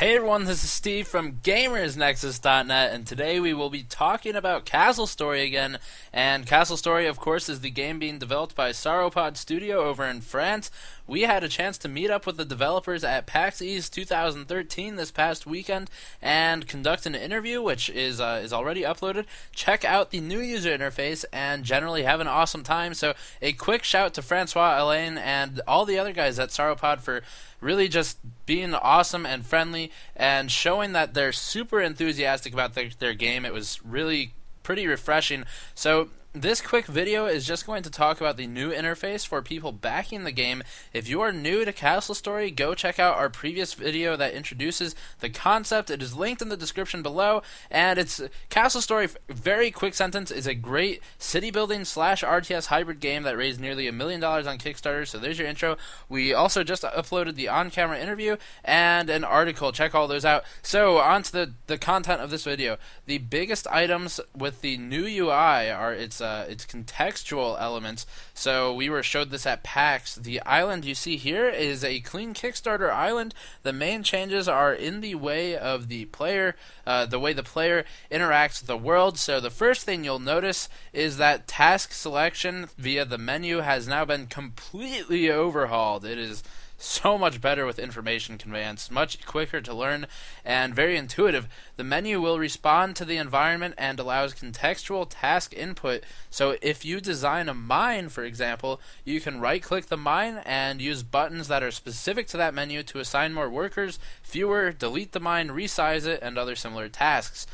Hey everyone, this is Steve from GamersNexus.net, and today we will be talking about Castle Story again. And Castle Story, of course, is the game being developed by Sauropod Studio over in France. We had a chance to meet up with the developers at PAX East 2013 this past weekend and conduct an interview, which is already uploaded. Check out the new user interface and generally have an awesome time. So a quick shout to Francois, Alain, and all the other guys at Sauropod for really just being awesome and friendly and showing that they're super enthusiastic about their game. It was really pretty refreshing. So this quick video is just going to talk about the new interface for people backing the game. If you are new to Castle Story, go check out our previous video that introduces the concept. It is linked in the description below, and it's Castle Story, very quick sentence, is a great city building / RTS hybrid game that raised nearly $1 million on Kickstarter. So there's your intro. We also just uploaded the on-camera interview and an article. Check all those out. So on to the content of this video. The biggest items with the new UI are its contextual elements. So we were showed this at PAX. The island you see here is a clean Kickstarter island. The main changes are in the way of the player, the way the player interacts with the world. So the first thing you'll notice is that task selection via the menu has now been completely overhauled. It is so much better with information conveyance, much quicker to learn, and very intuitive. The menu will respond to the environment and allows contextual task input. So if you design a mine, for example, you can right-click the mine and use buttons that are specific to that menu to assign more workers, fewer, delete the mine, resize it, and other similar tasks.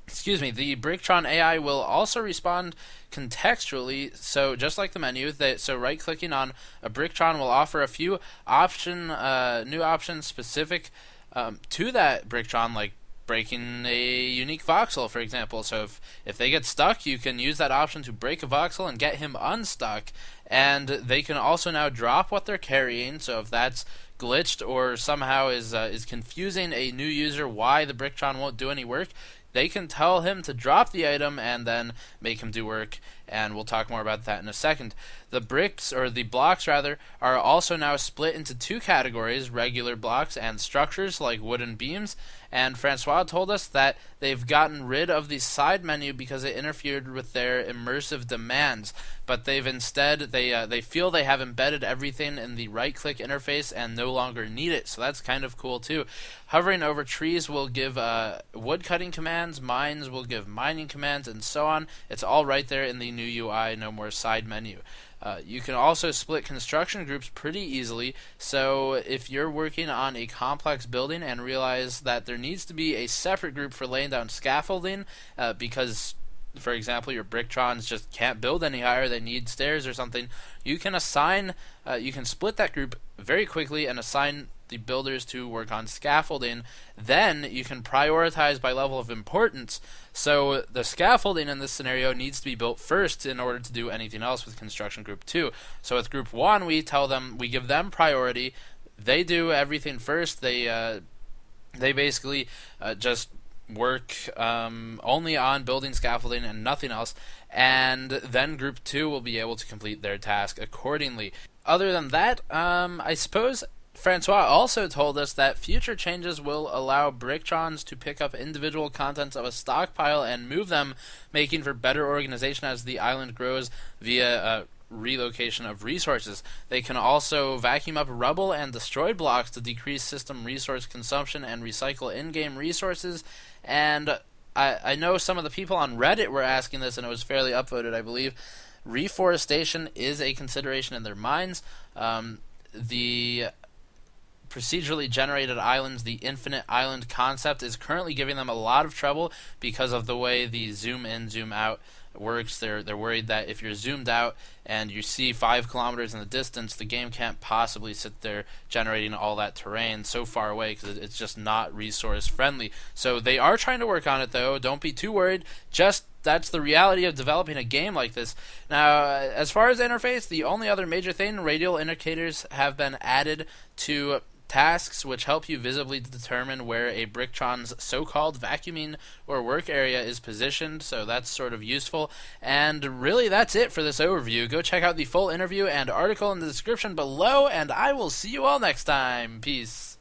The Bricktron AI will also respond contextually, so just like the menu, so right-clicking on a Bricktron will offer a few new options specific to that Bricktron, like breaking a unique voxel, for example. So if they get stuck, you can use that option to break a voxel and get him unstuck. And they can also now drop what they're carrying, so if that's glitched or somehow is confusing a new user why the Bricktron won't do any work, they can tell him to drop the item and then make him do work, and we'll talk more about that in a second. The blocks rather, are also now split into two categories, regular blocks and structures like wooden beams, and Francois told us that they've gotten rid of the side menu because it interfered with their immersive demands, but they've instead, they feel they have embedded everything in the right-click interface and no longer need it, so that's kind of cool too. Hovering over trees will give wood-cutting commands, mines will give mining commands, and so on. It's all right there in the new UI, no more side menu. You can also split construction groups pretty easily, so if you're working on a complex building and realize that there needs to be a separate group for laying down scaffolding, because, for example, your Bricktrons just can't build any higher, they need stairs or something, you can split that group very quickly and assign the builders to work on scaffolding. Then you can prioritize by level of importance. So the scaffolding in this scenario needs to be built first in order to do anything else with construction group 2. So with group 1, we give them priority. They do everything first. They basically just work only on building scaffolding and nothing else, and then group 2 will be able to complete their task accordingly. Other than that, I suppose Francois also told us that future changes will allow Bricktrons to pick up individual contents of a stockpile and move them, making for better organization as the island grows via relocation of resources. They can also vacuum up rubble and destroyed blocks to decrease system resource consumption and recycle in-game resources. And I know some of the people on Reddit were asking this, and it was fairly upvoted, I believe. Reforestation is a consideration in their minds. The procedurally generated islands, the infinite island concept, is currently giving them a lot of trouble because of the way the zoom in, zoom out works. They're worried that if you're zoomed out and you see 5 kilometers in the distance, the game can't possibly sit there generating all that terrain so far away because it's just not resource friendly. So they are trying to work on it, though. Don't be too worried. That's the reality of developing a game like this. Now, as far as interface, the only other major thing, radial indicators have been added to tasks, which help you visibly determine where a Bricktron's so-called vacuuming or work area is positioned, so that's sort of useful. And really, that's it for this overview. Go check out the full interview and article in the description below, and I will see you all next time. Peace.